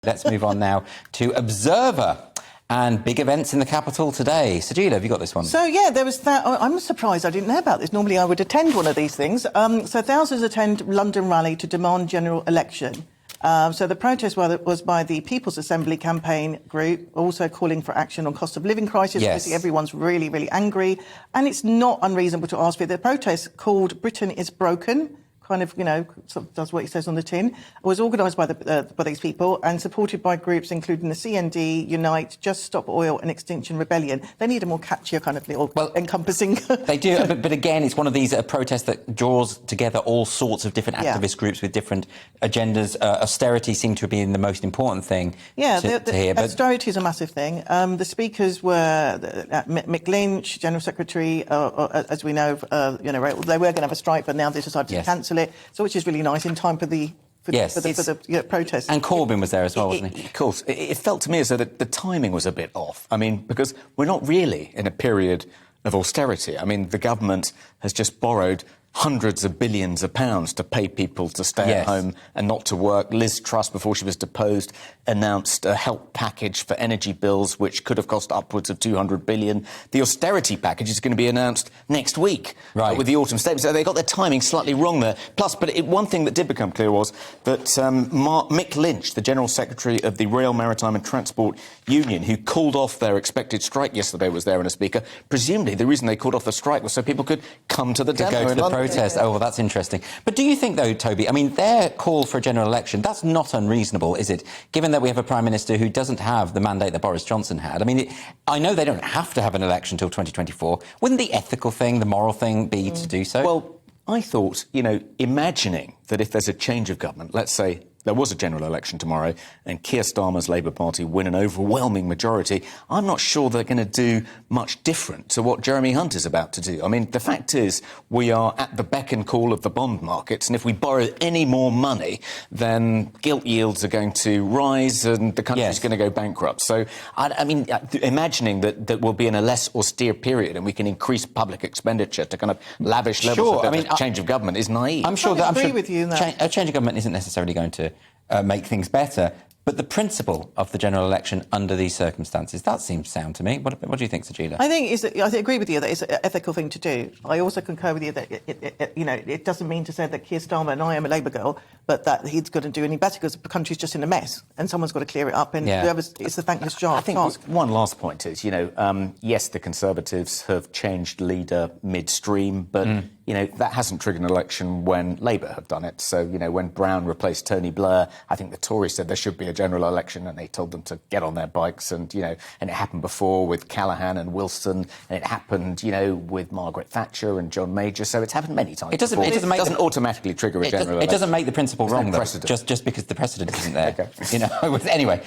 Let's move on now to Observer and big events in the capital today. Sajeela, have you got this one? So, yeah, there was that. I'm surprised I didn't know about this. Normally I would attend one of these things. So thousands attend London rally to demand general election. So the protest was by the People's Assembly campaign group, also calling for action on cost of living crisis. Yes. Obviously, everyone's really, really angry. And it's not unreasonable to ask for it. The protest, called Britain is Broken, kind of, sort of does what it says on the tin, was organised by these people and supported by groups including the CND, Unite, Just Stop Oil and Extinction Rebellion. They need a more catchier kind of little encompassing... They do, but again, it's one of these protests that draws together all sorts of different activist groups with different agendas. Austerity seemed to have been the most important thing to hear. But austerity is a massive thing. The speakers were Mick Lynch, General Secretary, as we know, they were going to have a strike, but now they decided to cancel it. So, which is really nice in time for the protest. And Corbyn was there as well, wasn't he? Of course. It felt to me as though the timing was a bit off. I mean, because we're not really in a period of austerity. I mean, the government has just borrowed hundreds of billions of pounds to pay people to stay at home and not to work. Liz Truss, before she was deposed, announced a help package for energy bills, which could have cost upwards of 200 billion. The austerity package is going to be announced next week with the autumn statement. So they got their timing slightly wrong there. Plus, one thing that did become clear was that Mick Lynch, the General Secretary of the Rail, Maritime and Transport Union, who called off their expected strike yesterday, was there in a speaker. Presumably, the reason they called off the strike was so people could come to the demo in London. Protest. Oh, well, that's interesting. But do you think, though, Toby, I mean, their call for a general election, that's not unreasonable, is it? Given that we have a Prime Minister who doesn't have the mandate that Boris Johnson had. I mean, I know they don't have to have an election till 2024. Wouldn't the ethical thing, the moral thing be to do so? Well, I thought, imagining that if there's a change of government, let's say there was a general election tomorrow and Keir Starmer's Labour Party win an overwhelming majority, I'm not sure they're going to do much different to what Jeremy Hunt is about to do. I mean, the fact is we are at the beck and call of the bond markets, and if we borrow any more money, then gilt yields are going to rise and the country's going to go bankrupt. So, I mean, imagining that we'll be in a less austere period and we can increase public expenditure to kind of lavish levels of change of government is naive. I'm sure I agree with you in that. A change of government isn't necessarily going to make things better. But the principle of the general election under these circumstances, that seems sound to me. What do you think, Sajeela? I agree with you that it's an ethical thing to do. I also concur with you that it doesn't mean to say that Keir Starmer, and I am a Labour girl, but that he's going to do any better because the country's just in a mess and someone's got to clear it up. And it's a thankless job. I think one last point is, yes, the Conservatives have changed leader midstream, but that hasn't triggered an election when Labour have done it. So when Brown replaced Tony Blair, I think the Tories said there should be a general election, and they told them to get on their bikes. And and it happened before with Callaghan and Wilson, and it happened, with Margaret Thatcher and John Major. So it's happened many times. It doesn't automatically trigger a general election. It doesn't make the principle wrong, though, just because the precedent isn't there. Okay. Anyway.